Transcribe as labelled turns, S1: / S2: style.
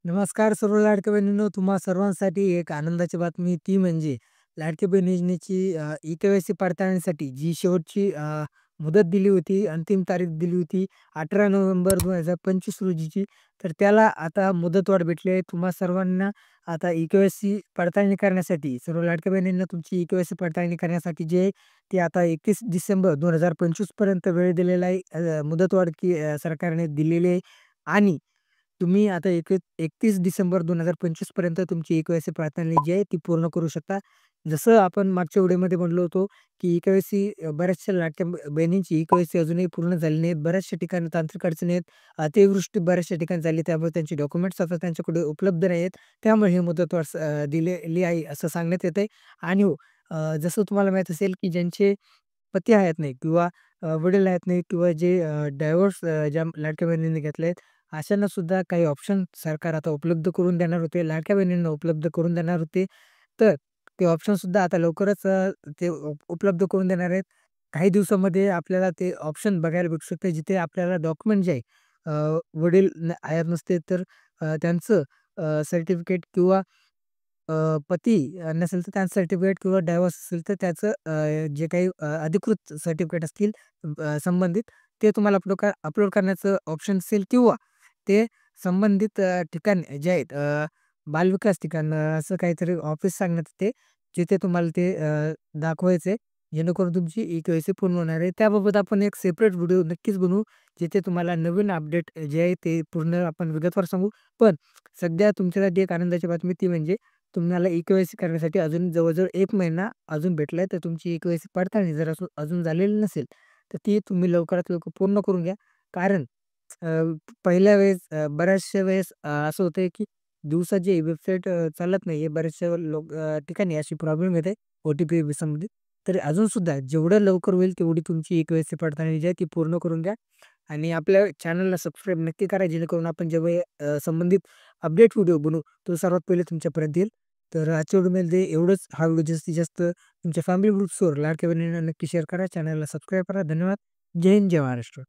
S1: नमस्कार सर्व लाडक्या बहिणींनो, तुम्हा सर्वांसाठी एक आनंदाची बातमी ती म्हणजे लाडकी बहीण योजनेची ई-के-वाय-सी पडताळणीसाठी जी शेवटची मुदत दिली होती, अंतिम तारीख दिली होती 18 नोव्हेंबर 2025 रोजीची. तर त्याला आता मुदतवाढ भेटली आहे. तुम्हा सर्वांना आता ई-के-वाय-सी पडताळणी करण्यासाठी सर्व लाडक्या बहिणींना तुमची ई-के-वाय-सी पडताळणी करण्यासाठी जे आहे, ते आता 31 डिसेंबर 2025 पर्यंत वेळ दिलेला आहे. मुदतवाढ सरकारने दिलेली आहे आणि तुम्ही आता 31 डिसेंबर 2025 पर्यंत तुमची ई-के-वाय-सी पडताळणी जी आहे ती पूर्ण करू शकता. जसं आपण मागच्या व्हिडिओमध्ये म्हणलो होतो, की ई-के-वाय-सी बऱ्याचशा लाडक्या बहिणींची ई-के-वाय-सी अजूनही पूर्ण झाली नाहीत. बऱ्याचशा ठिकाणी तांत्रिक अडचणी आहेत. अतिवृष्टी बऱ्याचशा ठिकाणी झाली, त्यामुळे त्यांचे डॉक्युमेंट्स आता त्यांच्याकडे उपलब्ध नाही आहेत. त्यामुळे ही मुदतवाढ दिलेली आहे असं सांगण्यात येतंय. आणि हो, जसं तुम्हाला माहीत असेल, की ज्यांचे पती आहेत नाही किंवा वडील आहेत नाही किंवा जे डायव्होर्स ज्या लाडक्या बहिणींनी घेतले आहेत, अशांना सुद्धा काही ऑप्शन सरकार आता उपलब्ध करून देणार होते. लाडक्या बहिणींना उपलब्ध करून देणार होते. तर ते ऑप्शनसुद्धा आता लवकरच ते उपलब्ध करून देणार आहेत. काही दिवसामध्ये आपल्याला ते ऑप्शन बघायला भेटू शकते, जिथे आपल्याला डॉक्युमेंट जे आहे वडील हयात नसते तर त्यांचं सर्टिफिकेट किंवा पती नसेल तर त्यांचं सर्टिफिकेट किंवा डायव्होर्स असेल तर त्याचं जे काही अधिकृत सर्टिफिकेट असतील संबंधित ते तुम्हाला अपलोड करण्याचं ऑप्शन असेल किंवा ते संबंधित ठिकाण जे आहेत बालविकास ठिकाण असं काहीतरी ऑफिस सांगण्यात येते, जिथे तुम्हाला ते दाखवायचं आहे, जेणेकरून तुमची ई-के-वाय-सी पूर्ण होणार आहे. त्याबाबत आपण एक सेपरेट व्हिडिओ नक्कीच बनवू, जिथे तुम्हाला नवीन अपडेट जे आहे ते पूर्ण आपण विगतवार सांगू. पण सध्या तुमच्यासाठी एक आनंदाची बातमी ती म्हणजे तुम्हाला ई-के-वाय-सी करण्यासाठी अजून जवळ-जवळ 1 महिना अजून भेटलाय. तर तुमची ई-के-वाय-सी पडताळणी जर अजून झालेली नसेल, तर ती तुम्ही लवकरात लवकर पूर्ण करून घ्या. कारण अ, पहिल्या वेळेस बऱ्याचशा वेळेस असं होतंय की दिवसाची वेबसाईट चालत नाही आहे. बऱ्याचशा ठिकाणी अशी प्रॉब्लेम येते ओ-टी-पी संबंधित. तर अजूनसुद्धा जेवढं लवकर होईल तेवढी तुमची ई-के-वाय-सी पडताळणी जी आहे ती पूर्ण करून घ्या. आणि आपल्या चॅनलला सबस्क्राईब नक्की करा, जेणेकरून आपण जेव्हा संबंधित अपडेट व्हिडिओ बनवू, तो सर्वात पहिले तुमच्यापर्यंत येईल. तर आजच्या व्हिडिओमध्ये एवढंच. हा व्हिडिओ जास्तीत जास्त तुमच्या फॅमिली ग्रुप्सवर लाडक्या बहिणींना नक्की शेअर करा. चॅनलला सबस्क्राईब करा. धन्यवाद. जय हिंद, जय महाराष्ट्र.